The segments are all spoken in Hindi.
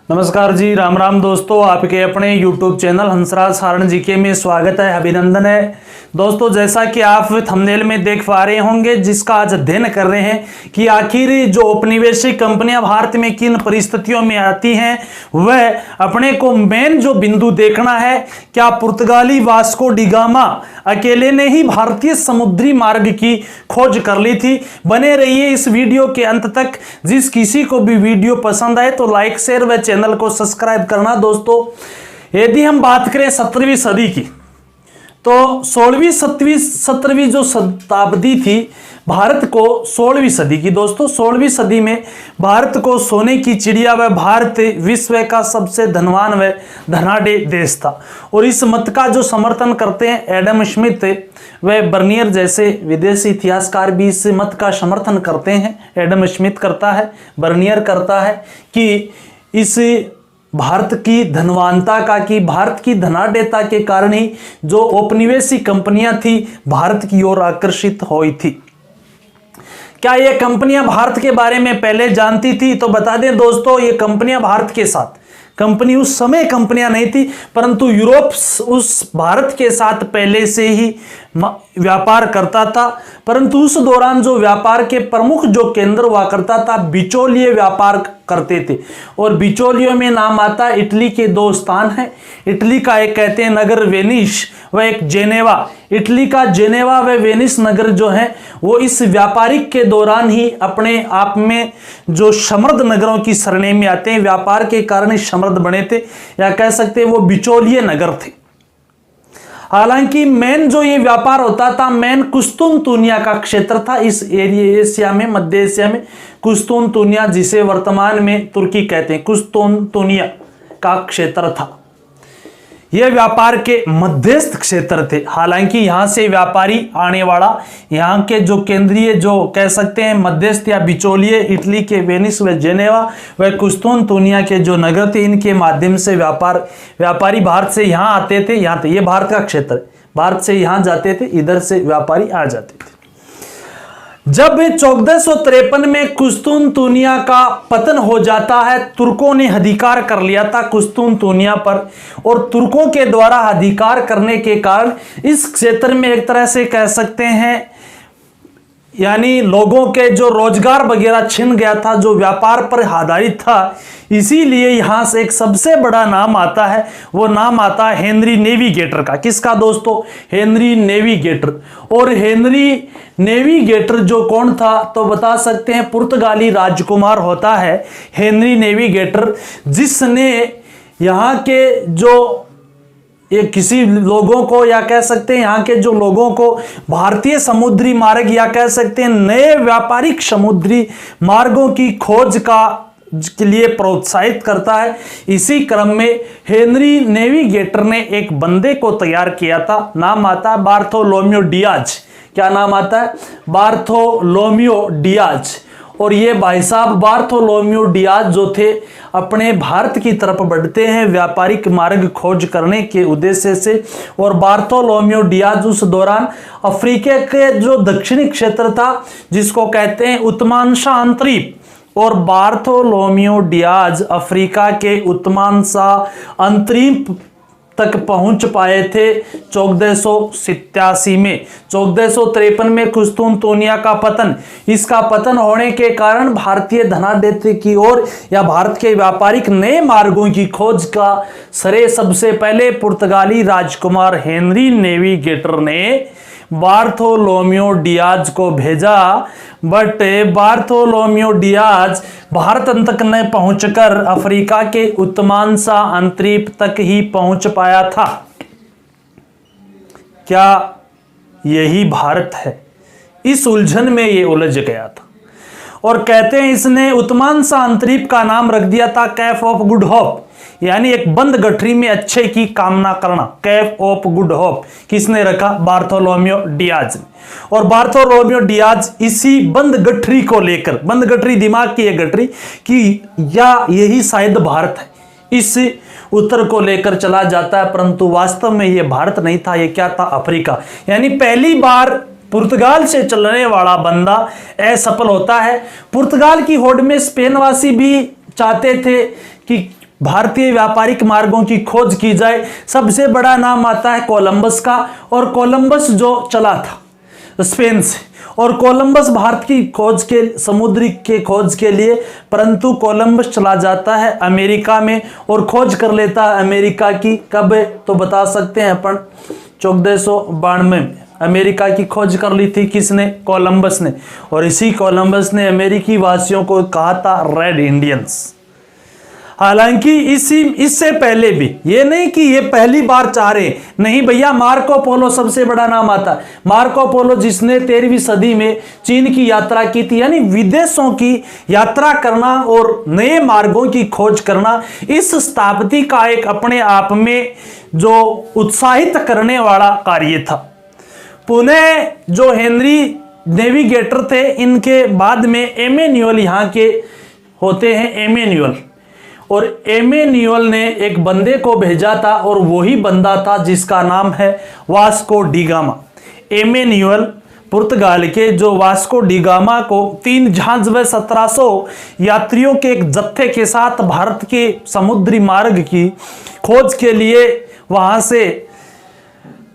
नमस्कार जी, राम राम दोस्तों। आपके अपने YouTube channel Hansraj Saran GK में स्वागत है, अभिनंदन है। दोस्तों, जैसा कि आप थंबनेल में देख पा रहे होंगे, जिसका आज अध्ययन कर रहे हैं कि आखिर जो औपनिवेशिक कंपनियां भारत में किन परिस्थितियों में आती हैं, वह अपने को मेन जो बिंदु देखना है। क्या पुर्तगाली वास्को डी गामा अकेले ने ही भारतीय समुद्री मार्ग की खोज कर ली थी? बने रहिए इस वीडियो के अंत तक। जिस किसी को भी वीडियो पसंद आए तो लाइक, शेयर व चैनल को सब्सक्राइब करना। दोस्तों, यदि हम बात करें 17वीं सदी की, तो 16वीं 17वीं जो शताब्दी थी भारत को, 16वीं सदी की दोस्तों, 16वीं सदी में भारत को सोने की चिड़िया व भारत विश्व का सबसे धनवान व धनाढ्य देश था। और इस मत का जो समर्थन करते हैं एडम स्मिथ व बर्नियर जैसे विदेशी इतिहासकार भी इस मत का समर्थन करते हैं। एडम स्मिथ करता है, बर्नियर करता है कि इस भारत की धनवानता का, कि भारत की धनाढ्यता के कारण ही जो औपनिवेशिक कंपनियां थी भारत की ओर आकर्षित हुई थी। क्या ये कंपनियां भारत के बारे में पहले जानती थी? तो बता दें दोस्तों, ये कंपनियां भारत के साथ, कंपनी उस समय कंपनियां नहीं थी, परंतु यूरोप उस भारत के साथ पहले से ही व्यापार करता था। परंतु उस दौरान जो व्यापार के प्रमुख जो केंद्र हुआ करता था, बिचौलिए व्यापार करते थे। और बिचौलियों में नाम आता है, इटली के दो स्थान हैं। इटली का एक कहते हैं नगर वेनिस व एक जेनेवा। इटली का जेनेवा व वेनिस नगर जो है वो इस व्यापारिक के दौरान ही अपने आप में जो समृद्ध नगरों की श्रेणी में आते हैं। व्यापार के कारण ही समृद्ध बने थे, या कह सकते हैं वो बिचौलिए नगर थे। हालांकि मेन जो ये व्यापार होता था, मेन कुस्तुनतुनिया का क्षेत्र था। इस एरिया एशिया में, मध्य एशिया में कुस्तुनतुनिया, जिसे वर्तमान में तुर्की कहते हैं, कुस्तुनतुनिया का क्षेत्र था। यह व्यापार के मध्यस्थ क्षेत्र थे। हालांकि यहां से व्यापारी आने वाला, यहां के जो केंद्रीय जो कह सकते हैं मध्यस्थ या बिचौलिए, इटली के वेनिस व जेनेवा व कुस्तुनतुनिया के जो नगर थे, इनके माध्यम से व्यापारी भारत से यहां आते थे। यहां थे, ये भारत का क्षेत्र, भारत से यहां जाते थे, इधर से व्यापारी आ जाते थे। जब 1453 में कुस्तुनतुनिया का पतन हो जाता है, तुर्कों ने अधिकार कर लिया था कुस्तुनतुनिया पर। और तुर्कों के द्वारा अधिकार करने के कारण इस क्षेत्र में एक तरह से कह सकते हैं, यानी लोगों के जो रोजगार वगैरह छिन गया था, जो व्यापार पर आधारित था। इसीलिए यहां से एक सबसे बड़ा नाम आता है, वो नाम आता है हेनरी नेविगेटर का। किसका दोस्तों? Henry navigator. और हेनरी नेविगेटर जो कौन था, तो बता सकते हैं पुर्तगाली राजकुमार होता है हेनरी नेविगेटर, जिसने यहाँ के जो ये किसी लोगों को, या कह सकते हैं यहाँ के जो लोगों को भारतीय समुद्री मार्ग, या कह सकते हैं नए व्यापारिक समुद्री मार्गों की खोज के लिए प्रोत्साहित करता है। इसी क्रम में हेनरी नेविगेटर ने एक बंदे को तैयार किया था, नाम आता है बार्थोलोम्यो डियाज। क्या नाम आता है? बार्थोलोम्यो डियाज। और ये भाई साहब बार्थोलोम्यो डियाज जो थे, अपने भारत की तरफ बढ़ते हैं व्यापारिक मार्ग खोज करने के उद्देश्य से। और बार्थोलोम्यो डियाज उस दौरान अफ्रीका के जो दक्षिणी क्षेत्र था, जिसको कहते हैं उत्तमांशा अंतरीप, और बार्थोलोम्यो डियाज अफ्रीका के उत्तमांशा अंतरीप तक पहुंच पाए थे 1487 में। 1453 में कुस्तुनतुनिया का पतन, इसका पतन होने के कारण भारतीय धनाढ्यता की ओर, या भारत के व्यापारिक नए मार्गों की खोज का श्रेय सबसे पहले पुर्तगाली राजकुमार हेनरी नेविगेटर ने बार्थोलोम्यो डियाज को भेजा। बट बार्थोलोम्यो डियाज भारत तक न पहुंचकर अफ्रीका के उत्तमांशा अंतरीप तक ही पहुंच पाया था। क्या यही भारत है? इस उलझन में ये उलझ गया था। और कहते हैं इसने उत्तमांशा अंतरीप का नाम रख दिया था कैप ऑफ गुड होप, यानी एक बंद गठरी में अच्छे की कामना करना, कैप ऑफ गुड होप। किसने रखा? बार्थोलोम्यो डियाज ने। और बार्थोलोम्यो डियाज इसी बंद गठरी को लेकर, बंद गठरी दिमाग की एक गठरी कि या यही शायद भारत है, इस उत्तर को लेकर चला जाता है। परंतु वास्तव में यह भारत नहीं था, यह क्या था? अफ्रीका। यानी पहली बार पुर्तगाल से चलने वाला बंदा असफल होता है। पुर्तगाल की होड़ में स्पेनवासी भी चाहते थे कि भारतीय व्यापारिक मार्गों की खोज की जाए, सबसे बड़ा नाम आता है कोलंबस का। और कोलंबस जो चला था स्पेन से, और कोलंबस भारत की खोज के समुद्री के खोज के लिए, परंतु कोलंबस चला जाता है अमेरिका में और खोज कर लेता है अमेरिका की। कब है तो बता सकते हैं अपन, 1492 में अमेरिका की खोज कर ली थी। किसने? कोलंबस ने। और इसी कोलंबस ने अमेरिकी वासियों को कहा था रेड इंडियंस। हालांकि इससे पहले भी, ये नहीं कि ये पहली बार चाह रहे, नहीं भैया, मार्को पोलो सबसे बड़ा नाम आता है। मार्को पोलो जिसने 13वीं सदी में चीन की यात्रा की थी, यानी विदेशों की यात्रा करना और नए मार्गों की खोज करना, इस स्थापति का एक अपने आप में जो उत्साहित करने वाला कार्य था। पुनः जो हेनरी नेविगेटर थे, इनके बाद में एमेन्युअल यहाँ के होते हैं, एमेन्युअल। और एमेन्युअल ने एक बंदे को भेजा था और वही बंदा था जिसका नाम है वास्को डी गामा। एमेन्युअल पुर्तगाल के जो वास्को डी गामा को 3 जहाज व 1700 यात्रियों के एक जत्थे के साथ भारत के समुद्री मार्ग की खोज के लिए वहां से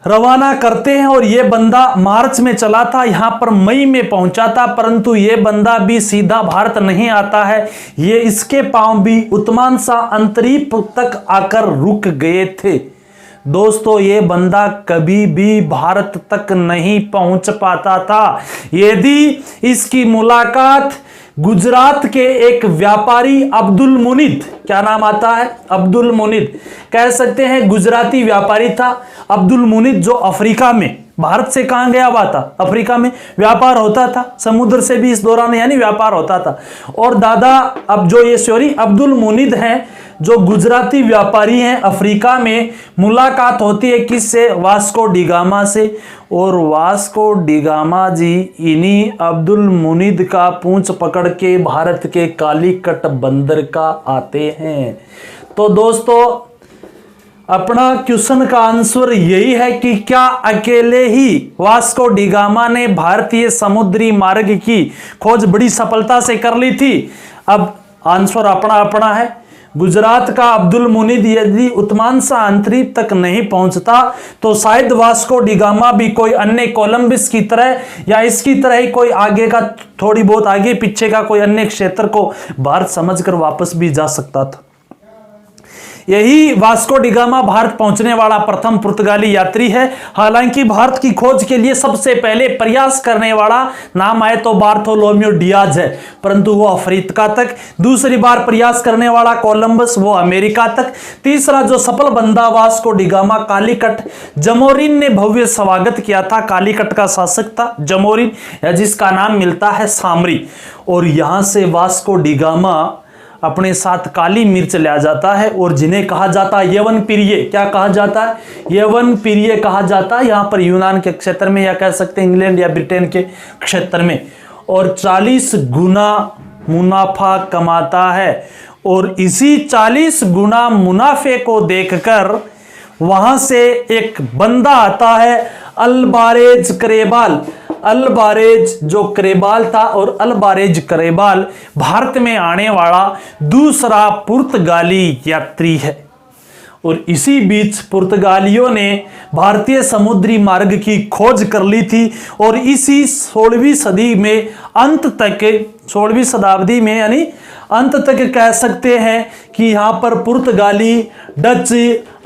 रवाना करते हैं। और यह बंदा मार्च में चला था, यहां पर मई में पहुंचा था, परंतु यह बंदा भी सीधा भारत नहीं आता है। ये इसके पांव भी उत्मांसा अंतरीप तक आकर रुक गए थे। दोस्तों, ये बंदा कभी भी भारत तक नहीं पहुंच पाता था। यदि इसकी मुलाकात गुजरात के एक व्यापारी अब्दुल मुनीद, क्या नाम आता है? अब्दुल मुनीद, कह सकते हैं गुजराती व्यापारी था अब्दुल मुनीद, जो अफ्रीका में, भारत से कहां गया हुआ था? अफ्रीका में व्यापार होता था, समुद्र से भी इस दौरान यानी व्यापार होता था। और दादा अब जो ये अब्दुल मुनीद हैं, जो गुजराती व्यापारी हैं, अफ्रीका में मुलाकात होती है किससे? वास्को डी गामा से। और वास्को डी गामा जी इन्हीं अब्दुल मुनीद का पूंछ पकड़ के भारत के कालीकट बंदर का आते हैं। तो दोस्तों, अपना क्वेश्चन का आंसर यही है कि क्या अकेले ही वास्को डी गामा ने भारतीय समुद्री मार्ग की खोज बड़ी सफलता से कर ली थी? अब आंसर अपना अपना है। गुजरात का अब्दुल मुनीद यदि उत्मांसा अंतरीप तक नहीं पहुंचता तो शायद वास्को डी गामा भी कोई अन्य कोलंबस की तरह या इसकी तरह ही कोई आगे का, थोड़ी बहुत आगे पीछे का कोई अन्य क्षेत्र को भारत समझकर वापस भी जा सकता था। यही वास्को डी गामा भारत पहुंचने वाला प्रथम पुर्तगाली यात्री है। हालांकि भारत की खोज के लिए सबसे पहले प्रयास करने वाला नाम आए तो बार्थोलोम्यू डियाज है, परंतु वो अफ्रीका तक। दूसरी बार प्रयास करने वाला कोलंबस, वो अमेरिका तक। तीसरा जो सफल बंदा Vasco D gamma, Calicut, Zamorin ने भव्य स्वागत किया था। कालीकट का शासक था जमोरिन, जिसका नाम मिलता है सामरी। और यहां से वास्को डी गामा अपने साथ काली मिर्च ले आ जाता है और जिन्हें कहा जाता है यवन प्रिय। क्या कहा जाता है? यवन प्रिय कहा जाता है यहाँ पर यूनान के क्षेत्र में, या कह सकते हैं इंग्लैंड या ब्रिटेन के क्षेत्र में। और 40 गुना मुनाफा कमाता है। और इसी 40 गुना मुनाफे को देखकर वहां से एक बंदा आता है, अल्बारेज करेबाल। अल्बारेज जो करेबाल था, और अल्बारेज करेबाल भारत में आने वाला दूसरा पुर्तगाली यात्री है। और इसी बीच पुर्तगालियों ने भारतीय समुद्री मार्ग की खोज कर ली थी। और इसी 16वीं सदी में अंत तक, 16वीं शताब्दी में यानी अंत तक कह सकते हैं कि यहाँ पर पुर्तगाली, डच,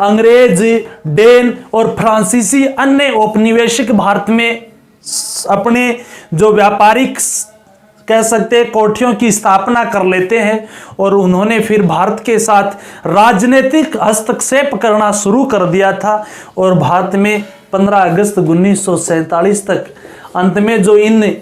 अंग्रेज, डेन और फ्रांसीसी अन्य औपनिवेशिक भारत में अपने जो व्यापारिक कह सकते हैं कोठियों की स्थापना कर लेते हैं। और उन्होंने फिर भारत के साथ राजनीतिक हस्तक्षेप करना शुरू कर दिया था। और भारत में 15 अगस्त 1947 तक अंत में जो इन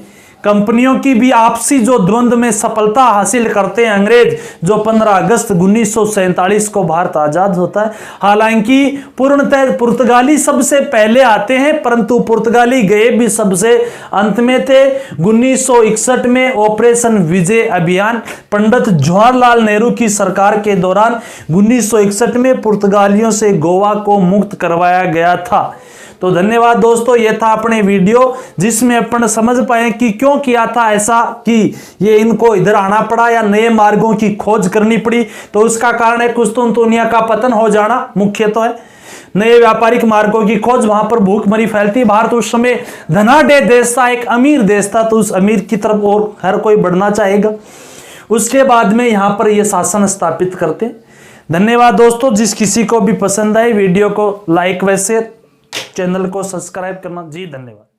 कंपनियों की भी आपसी जो द्वंद्व में सफलता हासिल करते हैं अंग्रेज, जो 15 अगस्त 1947 को भारत आजाद होता है। हालांकि पूर्णतः पुर्तगाली सबसे पहले आते हैं, परंतु पुर्तगाली गए भी सबसे अंत में थे। 1961 में ऑपरेशन विजय अभियान पंडित जवाहरलाल नेहरू की सरकार के दौरान 1961 में पुर्तगालियों से गोवा को मुक्त करवाया गया था। तो धन्यवाद दोस्तों, ये था अपने वीडियो जिसमें अपन समझ पाए कि क्यों किया था ऐसा कि ये इनको इधर आना पड़ा या नए मार्गों की खोज करनी पड़ी। तो उसका कारण है कुस्तुनतुनिया का पतन हो जाना मुख्य तो है, नए व्यापारिक मार्गों की खोज, वहां पर भूखमरी फैलती। भारत उस समय धनाढ्य देश था, एक अमीर देश था, तो उस अमीर की तरफ और हर कोई बढ़ना चाहेगा। उसके बाद में यहां पर यह शासन स्थापित करते। धन्यवाद दोस्तों, जिस किसी को भी पसंद आए वीडियो को लाइक व शेयर, चैनल को सब्सक्राइब करना जी। धन्यवाद।